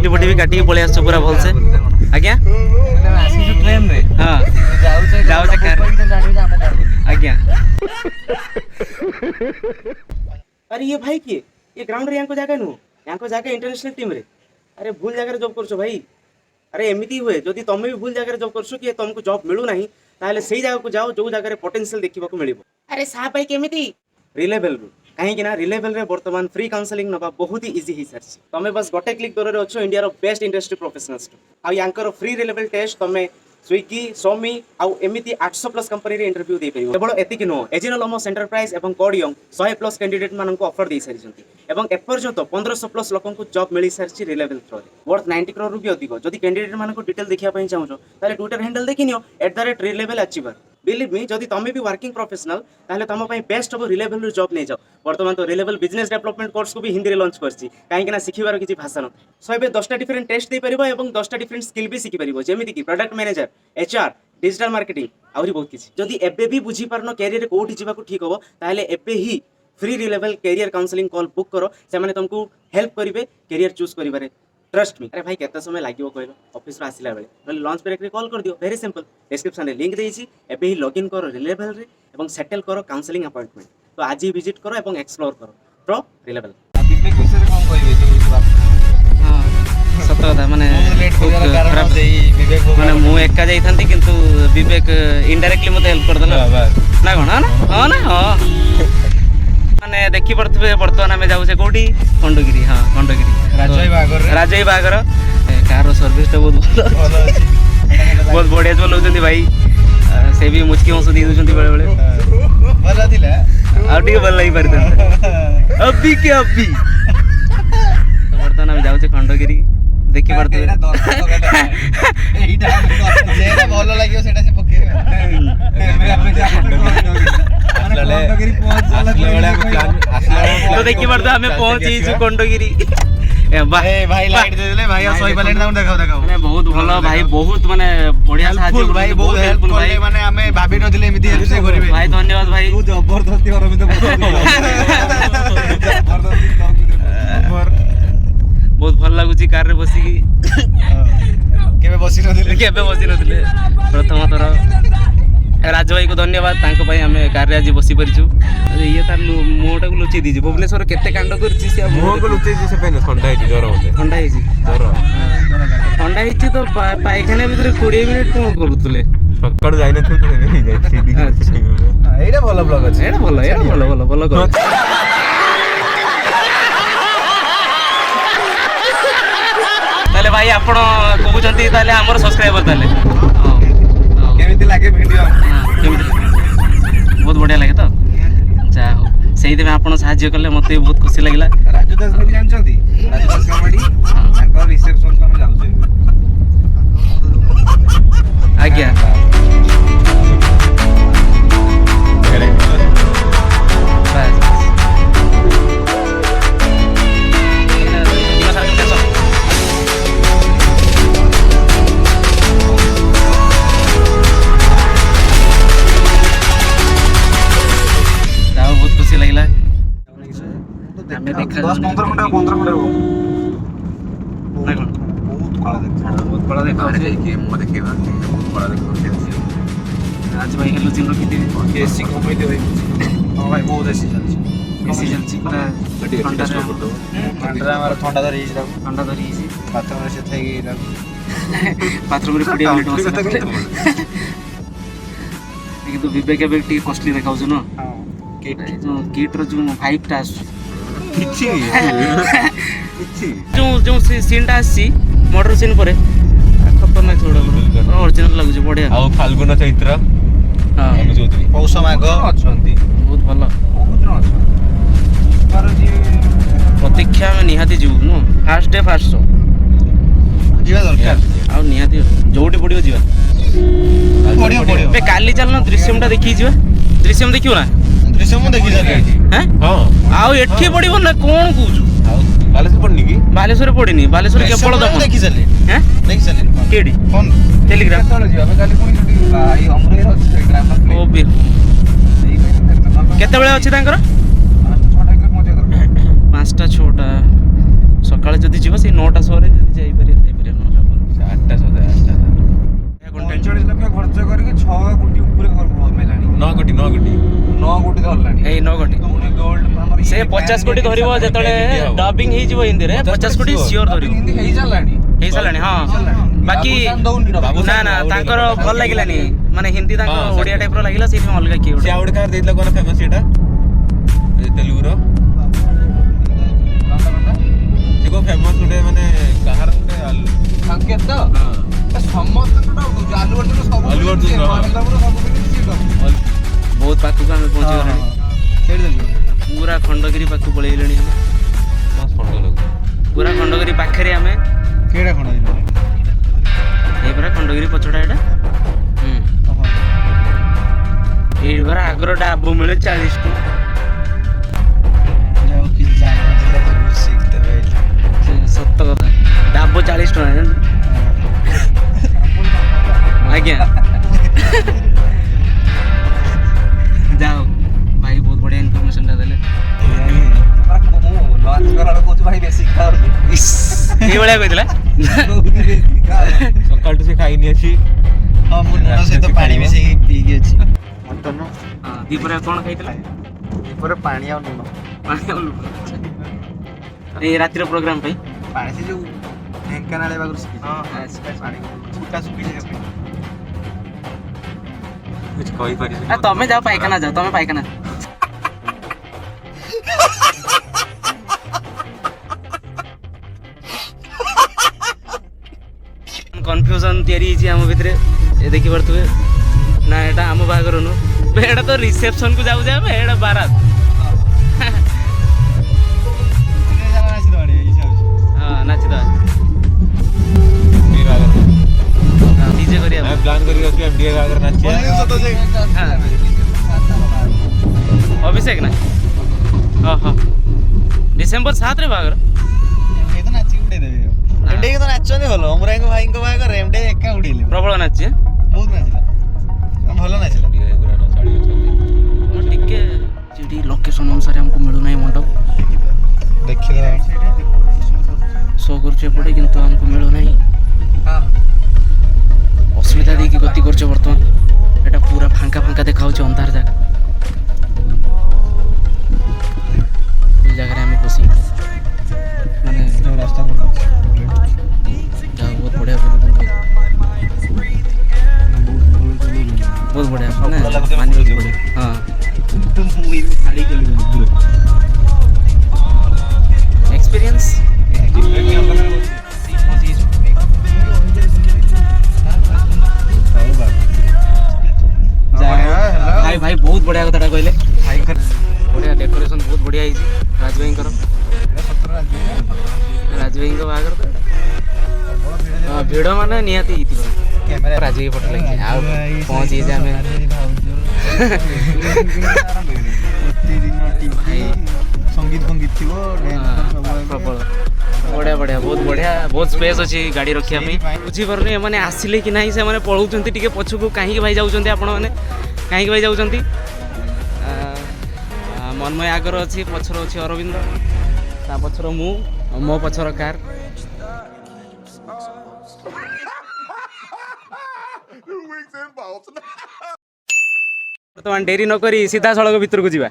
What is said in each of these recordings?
चुटी फुटी भी काटिक पलि आस पूरा भलसे आज्ञा ट्रेन रे हाँ जाऊ कार आज्ञा अरे ये भाई किए ये ग्राउंड रे यांको जागा नु यांको जागा इंटरनेशनल टीम रे अरे भूल जगह जॉब करछो भाई अरे एमती हुए जदि तमे भी भूल जगह जॉब करछो कि तुमको जॉब मिलू नाही ताले सही जगह को जाओ जो जगह पोटेंशियल देखिबा को मिलिबो अरे साहब भाई केमिति रिलेबल रु कहीं ना रिलेबल रे वर्तमान फ्री काउंसलिंग नबा बहुत ही इजी ही सरछि तमे बस गोटे क्लिक करे अच्छो इंडिया रो बेस्ट इंडस्ट्री प्रोफेशनल्स आ यांकर फ्री रिलेबल टेस्ट तमे स्विगी सोमी आउ एमिति 800+ कंपनी रे इंटरव्यू दे परिबो केवल एतिक नो एजिनोलमस एंटरप्राइज एवं कोडियम 100+ कैंडिडेट मानन को ऑफर दे सारिसंती एवं एपर्यंत 1500+ लोकन को जॉब मिली सारछि रिलेबल थ्रू रे वर्थ 90 करोड़ रु भी अधिक जदि कैंडिडेट मानन को डिटेल देखिया पई चाहछो ताले ट्विटर हैंडल देखिनियो @रिलेबल अचीवर बिलीव मी जदि तमे भी वर्किंग प्रोफेशनल ताले तम पई बेस्ट हो रिलेबल रो जॉब नै जाओ वर्तमान तो रिलेबल बिजनेस डेवलपमेंट कोर्स को भी हिंदी रे लॉन्च करछि काहे कि ना सिखिबार किछि भाषा न सो एबे 10टा डिफरेंट टेस्ट दे परिबो एवं 10टा डिफरेंट स्किल भी सिखि परिबो जेमिति कि product manager HR digital marketing आउरी बहुत किछि जदि एबे भी बुझी पारनो कैरियर कोठी जिबा को ठीक होबो ताले एबे ही free reliable career counselling call book करो से माने तुमको हेल्प करिवे कैरियर चूज करिबारे ट्रस्ट मी अरे भाई केते समय लागिवो कहलो ऑफिस रो आसिला बेले नले लॉन्च ब्रेक रे कॉल कर दियो वेरी सिंपल डिस्क्रिप्शन रे लिंक देइछि एबे ही लॉगिन करो रिलेबल रे एवं सेटल करो काउंसलिंग अपॉइंटमेंट तो आज ही विजिट करो एवं एक्सप्लोर करो प्रो रिलेबल विवेक विषय कोन कहबे जो हाँ सत कथा माने लेट होयार कारण देई विवेक माने मु एका जाई थांती किंतु विवेक इनडायरेक्टली मते हेल्प कर देला ना कोन हां ना हां माने देखि पड़थबे वर्तमान हमें जाऊ से कोठी खंडगिरी हां खंडगिरी राजई बागर कार सर्विस तो बहुत भलो बहुत बढ़िया चलाउछंती भाई से भी मुचकी हंस दी दुछंती बेले बेले भला दिला आ ठीक भल लागि परतन अभी के अभी वर्तमान हमें जाऊ से खंडगिरी देखि पड़थबे एटा दर्शक कटा एटा जेरा भलो लागियो सेटा से पके तो देखि पड़ता हमें पहुंची छु खंडगिरी भाई लाइट दे देले भाई सोई प्लेट दाउ देखाओ देखाओ माने बहुत भलो भाई बहुत माने बढ़िया साहाଯ୍य भाई बहुत हेल्पफुल भाई माने हमें भाबी नथिले एमिति हेल्प से करिवे भाई धन्यवाद भाई तू जबरदस्ती और तो बहुत भल लागुची कार रे बसी केबे बसी नथिले प्रथम थर राज भाई को धन्यवाद तांको भाई हमें कार रे आज बसी परिछु अरे ये तार मोटा को लुचि दीजी भुवनेश्वर केते कांड करछि से मुह को लुचि से पेन ठंडा है ज्वर होते ठंडा है ठंडा है तो पायखाना भीतर 20 मिनिट कोन करूतले सकाळ जाई न तो जाई एटा भलो ब्लॉग अछि एटा भलो कर ताले भाई आपण कहउचंती ताले हमर सब्सक्राइबर ताले केमिति लागे वीडियो बहुत बढ़िया लगे तो जा हो सही में आपन साहाଯ୍य कले मते बहुत खुशी लागला राजू दास भी जानछंती राजू दास कॉमेडी ताको रिसेप्शन को हम जाउछे आज्ञा आज भाई हेलो जिन रखी एसी कमई दे भाई हां भाई बहुत एसी चलछि एसी चलछि पूरा ठंडा ठंडा मार ठंडा धरि हिस ठंडा धरि हिस बाथरूम रे से थई बाथरूम रे 20 मिनिट बस কিন্তু विवेक एबे टी कॉस्टली देखाउ छु न हां किट रो जो 5 टा किछि जो सीन टा आसी मर्डर सीन परे खतरनाक छोड़ा ओरिजिनल लागु छ बढ़िया आ फाल्गुन चैत्र हां हम जोतरी पौष माघ अछंती बहुत भलो बहुत न अछ पर जी प्रतीक्षा में निहाती जीव नो फास्ट डे फास्ट शो जीवा दरकार आ निहाती जोटी पडियो जीवा पडियो बे काली चलना दृश्यमटा देखि जीवा दृश्यम देखियो ना दृश्य मु देखि जाले हैं हां आ एठी पडिबो ना कोन कहू बालेश्वर पड़नी की बालेश्वर पडिनी बालेश्वर केवल दम देखि जाले हैं देखि जाले केडी फोन टेलीग्राम केतले जीवा बे काली कोनी भाई हमरे अछि ग्राम ओ बे केते बेले अछि तांकर 5टा 6टा सकाळ जदी जीव से 9टा सोरे जदी जाई 50 କୋଟି ଧରିବ ଯେତେବେଳେ ଡବିଂ ହେଇଯିବ ହିନ୍ଦୀରେ 50 କୋଟି ସିଓର ଧରିବ ହିନ୍ଦୀ ହେଇ ସାରିଲାଣି ହେଇସାରିଲାଣି ହଁ ବାକି ନା ନା ତାଙ୍କର ଭଲ ଲାଗିଲାନି ମାନେ ହିନ୍ଦୀ ତାଙ୍କର ଓଡ଼ିଆ ଟାଇପର ଲାଗିଲା ସେଇଥିପାଇଁ ଅଲଗା କିଏ ସେ ଆଉ ଗୋଟେ କାହାର ଦେଇଥିଲା କଣ ଫେମସ୍ ସେଇଟା ତେଲୁଗୁର ସେ କୋଉ ଫେମସ୍ ଗୋଟେ ମାନେ କାହାର ଗୋଟେ ସଂକେତ ସମସ୍ତଙ୍କ ଆଲୁ ଅର୍ଜୁନ ସବୁ ଆଲୁ ଅର୍ଜୁନ, ହଁ। ବହୁତ ପାଖକୁ ଆମେ ପହଞ୍ଚିଗଲାଣି ସେଇଠି ପୁରା ଖଣ୍ଡଗିରି ପାଖକୁ ପଳେଇଲେଣି ଆମେ ପୁରା ଖଣ୍ଡଗିରି ପାଖରେ ଆମେ କେଡା ଖଣ୍ଡ ଦିନ ଏଇ ପୁରା ଖଣ୍ଡଗିରି ପଛଟା ଏଇଟା ଏଇ ପୁରା ଆଗର ଡାବ ମିଳେ 40 ଟଙ୍କା ସତ କଥା ଡାବ 40 ଟଙ୍କା ଆଜ୍ଞା ଯାও ଭାଇ ବହୁତ ବଢିଆ ଇନଫର୍ମେସନ ଟା ଦେଲେ ଭାଇ ବେଶୀ ଖାଉନି ଏଇଭଳିଆ କହିଥିଲା ସକାଳଠୁ ସେ ଖାଇନି ଅଛି ହଁ ମୁଁ ଲୁଣ ସହିତ ପାଣି ମିଶେଇକି ପିଇକି ଅଛି ମଟନ ଦିପରେ କଣ ଖାଇଥିଲା ପରେ ପାଣି ଆଉ ଲୁଣ ପାଣି ଆଉ ଲୁଣ ଏଇ ରାତିର ପ୍ରୋଗ୍ରାମ ପାଇଁ ପାଣି ସେ ଯୋଉ ଢେଙ୍କାନାଳ ପାଖରୁ ପାଣି ଶୁଖା ଶୁଖି ଯିବା ପାଇଁ କିଛି କହିପାରିବି ତମେ ଯାଅ ପାଇଖାନା ଯାଅ ତମେ ପାଇଖାନା कन्फ्यूजन तैयारी आम भितर ये देखी पारे ना यहाँ आम बाहर नु एटा तो रिसेप्शन को जाऊ जाए एटा बारात हाँ नाची दवा डीजे करिया प्लान करके एमडीए का अगर नाचिए अभिषेक ना हाँ हाँ डिसेम्बर 7 रे बाहर एमडे तो नाचनी भलो अमराई को भाई को बागर एमडे एका उडीले प्रबल नाची बहुत नाचिला भलो नाचिला टिके जेडी लोकेशन अनुसार हमको मिलु नाही मंडप देखिला शो करछे पड़े किंतु हमको मिलु नाही हां असुविधा देकी गति करछे वर्तमान एटा पूरा फांका फांका देखाउछ अंधार जगह कोई जगह हमें बसी माने रास्ता जाओ बहुत बढ़िया बहुत बढ़िया मानी हाँ एक्सपीरियंस भाई भाई बहुत बढ़िया कथा कहले बढ़िया डेकोरेशन बहुत बढ़िया है राज भाई राजभाई बाहर तो भिड़ माने निहाती राजभाई पट लगे पहुँची आम संगीत फंगीत थी प्रबल बढ़िया बढ़िया बहुत स्पेस अच्छी गाड़ी रखा बुझीपारे एम आसिले कि ना से पलाउं टे पछक कहीं भाई जाऊँच आपण मैंने कहीं भाई जाऊँच मनमय आगर अच्छी पछर अच्छी अरविंद ता पछर मु मो पछर कार बर्तमान डेरी नक सीधा सड़क भितर को जावा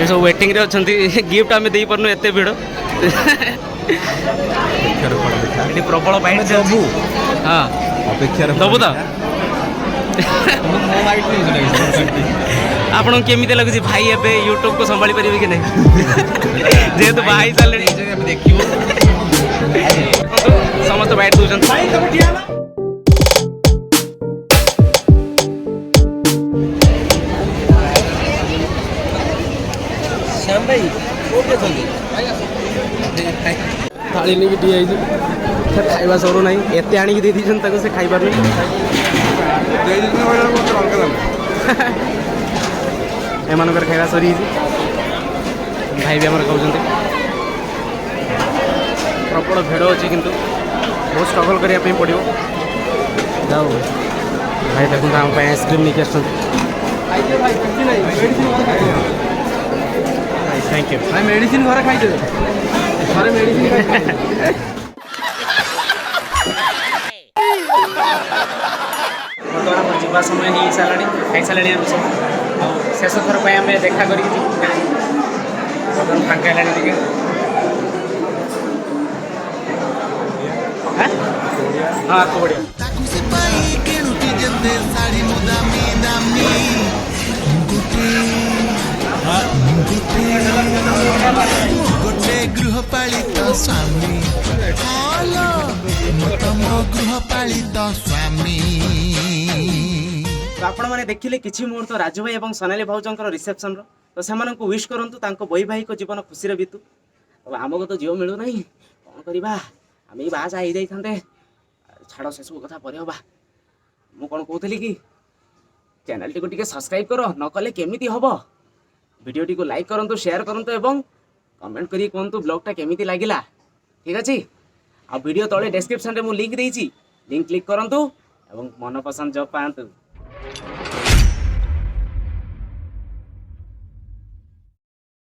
ये सब वेटिंग रे अछंती गिफ्ट आमे देई परनु एते भिड़ एटी प्रबल बाइट दबु हां अपेक्षा दबु त आपण केमिते लागुची भाई एबे YouTube को संभाली परिबे कि नहीं जेहेतु भाई चले देखिबो समस्त बाइट दोजन श्याम भाई कोठे चली थाली नहीं दी आई खाइबा सरू नहीं एते आनी दे दी ताको से खाइ पार नहीं एमानकर खाइबा सरी भाई भी आमर खाऊँ प्रबल भिड़ अच्छी किंतु बहुत स्ट्रगल करने पड़ो जाओ भाई देखो आम आइसक्रीम नहीं आस थैंक यू भाई मेडिसिन घर खाई ଥରେ ମେଡିସିନ ବର୍ତ୍ତମାନ ଆମର ଯିବା ସମୟ ହେଇସାରିଲାଣି, ଖାଇସାରିଲାଣି ଆମେ ସବୁ। ଆଉ ଶେଷ ଥର ପାଇଁ ଆମେ ଦେଖା କରିକି ଯିବୁ। ବର୍ତ୍ତମାନ ଫାଙ୍କା ହେଲାଣି ଟିକେ। ହଁ ଆକୁ ବଢ଼ିଆ। ତାକୁ ସେ ପାଇ କିଣୁଛି ଯେତେ ଶାଢ଼ୀ ମୁଁ ଦାମୀ ଦାମୀ ଗୋଟେ ଗୃହପାଳିତ ସ୍ୱାମୀ ହାଲୋ ମୁଁ ତମ ଗୃହପାଳିତ ସ୍ୱାମୀ। ତ ଆପଣମାନେ ଦେଖିଲେ କିଛି ମୁହୂର୍ତ୍ତ ରାଜୁ ଭାଇ ଏବଂ ସୋନାଲି ଭାଉଜଙ୍କର ରିସେପସନ୍ର। ତ ସେମାନଙ୍କୁ ୱିଶ୍ କରନ୍ତୁ ତାଙ୍କ ବୈବାହିକ ଜୀବନ ଖୁସିରେ ବିତୁ। ଆଉ ଆମକୁ ତ ଝିଅ ମିଳୁନାହିଁ, କ'ଣ କରିବା? ଆମେ ବି ବାହା ହେଇଯାଇଥାନ୍ତେ। ଛାଡ଼ ସେସବୁ କଥା ପରେ ହବା। ମୁଁ କ'ଣ କହୁଥିଲି କି ଚ୍ୟାନେଲଟିକୁ ଟିକେ ସବସ୍କ୍ରାଇବ୍ କର, ନ କଲେ କେମିତି ହବ? ଭିଡ଼ିଓଟିକୁ ଲାଇକ୍ କରନ୍ତୁ, ସେୟାର କରନ୍ତୁ ଏବଂ କମେଣ୍ଟ କରି କୁହନ୍ତୁ ବ୍ଲଗ୍ଟା କେମିତି ଲାଗିଲା। ଠିକ୍ ଅଛି? ଆଉ ଭିଡ଼ିଓ ତଳେ ଡେସ୍କ୍ରିପସନ୍ରେ ମୁଁ ଲିଙ୍କ୍ ଦେଇଛି, ଲିଙ୍କ୍ କ୍ଲିକ୍ କରନ୍ତୁ ଏବଂ ମନପସନ୍ଦ ଜବ୍ ପାଆନ୍ତୁ।